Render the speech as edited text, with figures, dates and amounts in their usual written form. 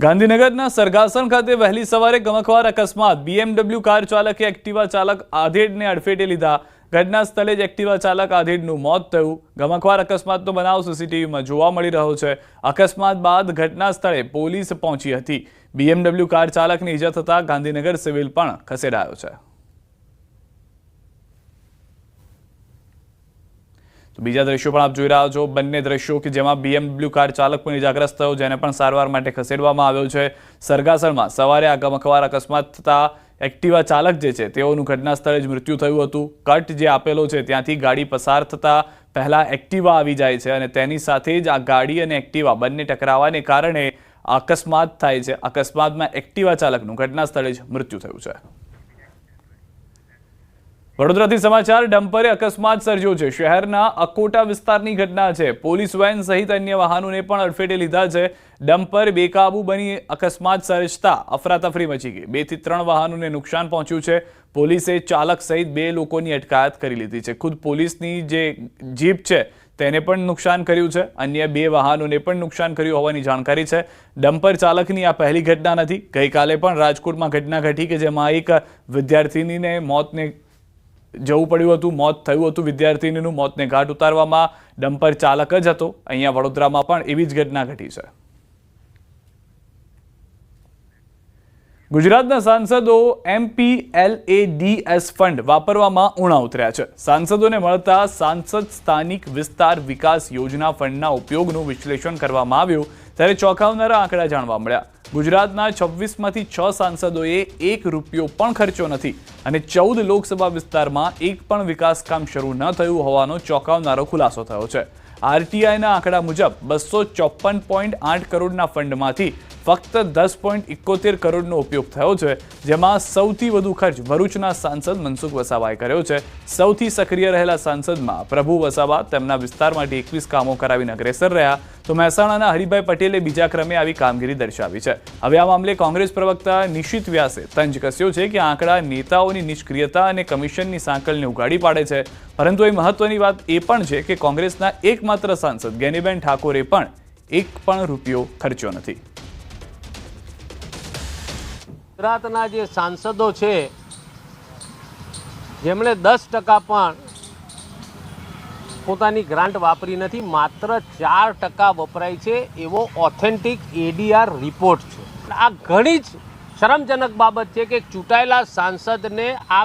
ગાંધીનગરના સરગાસણ ખાતે વહેલી સવારે ગમખ્વાર અકસ્માત। BMW કાર ચાલકે એક્ટિવા ચાલક આધેડને અડફેટે લીધા। ઘટના સ્થળે જ એક્ટિવા ચાલક આધેડનું મોત થયું। ગમખ્વાર અકસ્માતનો બનાવ સીસીટીવીમાં જોવા મળી રહ્યો છે। અકસ્માત બાદ ઘટના સ્થળે પોલીસ પહોંચી હતી। BMW કાર ચાલકને ઈજા થતા ગાંધીનગર સિવિલ પણ ખસેડાયો છે। तो बीजा दृश्यों पण आप जोई रह्या छो। बंने दृश्यों कि जेमां BMW कार चालक पण इजाग्रस्त थयो, जेने पण सारवार माटे खसेडवामां आव्यो छे। सरगासणमां सवारे आ गमख्वार अकस्मात थता एक्टिवा चालक जे छे तेओनुं घटना स्थळे ज मृत्यु थयुं हतुं। कट जे आपेलो छे त्यांथी गाड़ी पसार थता पहेला एक्टिवा आवी जाय छे अने तेनी साथे ज आ गाड़ी अने एक्टिवा बंने टकरावाने कारणे अकस्मात थाय छे। अकस्मातमां एक्टिवा चालकनुं घटना स्थळे ज मृत्यु थयुं छे। वडोदराथी समाचार। डम्परे अकस्मात सर्ज्यो छे। शहेરના અકોટા વિસ્તારની ઘટના છે। પોલીસ વેન સહિત અન્ય વાહનોને પણ અડફેટે લીધા છે। ડમ્પર બેકાબુ બની અકસ્માત સર્જતા અફરાતફરી મચી ગઈ। 2 થી 3 વાહનોને નુકસાન પહોંચ્યું છે। પોલીસે ચાલક સહિત 2 લોકોની અટકાયત કરી લીધી છે। ખુદ પોલીસની જે જીપ છે તેને પણ નુકસાન કર્યું છે। અન્ય 2 વાહનોને પણ નુકસાન કર્યું હોવાની જાણકારી છે। ડમ્પર ચાલકની આ પહેલી ઘટના નથી। ગઈકાલે પણ રાજકોટમાં ઘટના ઘટી કે જેમાં એક વિદ્યાર્થિનીને જવું પડ્યું હતું, મોત થયું હતું। વિદ્યાર્થીનીનું મોતને ઘાટ ઉતારવામાં ડમ્પર ચાલક જ હતો। અહીંયા વડોદરામાં પણ એવી જ ઘટના ઘટી છે। ગુજરાતના સાંસદો MPLADS ફંડ વાપરવામાં ઊણા ઉતર્યા છે। સાંસદોને મળતા સાંસદ સ્થાનિક વિસ્તાર વિકાસ યોજના ફંડના ઉપયોગનું વિશ્લેષણ કરવામાં આવ્યું ત્યારે ચોંકાવનારા આંકડા જાણવા મળ્યા। ગુજરાતના 26માંથી 6 સાંસદોએ 1 રૂપિયો પણ ખર્ચો નથી અને 14 લોકસભા વિસ્તારમાં એક પણ વિકાસ કામ શરૂ ન થયું હોવાનો ચોંકાવનારો ખુલાસો થયો છે। આરટીઆઈના આંકડા મુજબ 254.8 કરોડના ફંડમાંથી ફક્ત 10.71 કરોડનો ઉપયોગ થયો છે, જેમાં સૌથી વધુ ખર્ચ ભરૂચના સાંસદ મનસુખ વસાવાએ કર્યો છે। સૌથી સક્રિય રહેલા સાંસદમાં પ્રભુ વસાવા તેમના વિસ્તારમાંથી 21 કામો કરાવીને અગ્રેસર રહ્યા, તો મહેસાણાના હરિભાઈ પટેલે બીજા ક્રમે આવી કામગીરી દર્શાવી છે। હવે આ મામલે કોંગ્રેસ પ્રવક્તા નિશિત વ્યાસે તંજ કસ્યો છે કે આંકડા નેતાઓની નિષ્ક્રિયતા અને કમિશનની સાંકળને ઉગાડી પાડે છે, પરંતુ એ મહત્વની વાત એ પણ છે કે કોંગ્રેસના એકમાત્ર સાંસદ ગેનીબેન ઠાકોરે પણ 1 પણ રૂપિયો ખર્ચ્યો નથી। ગુજરાતના જે સાંસદો છે જેમણે 10% પણ પોતાની ગ્રાન્ટ વાપરી નથી, માત્ર 4% વપરાય છે એવો ઓથેન્ટિક ADR રિપોર્ટ છે। આ ઘણી જ શરમજનક બાબત છે કે ચૂંટાયેલા સાંસદને આ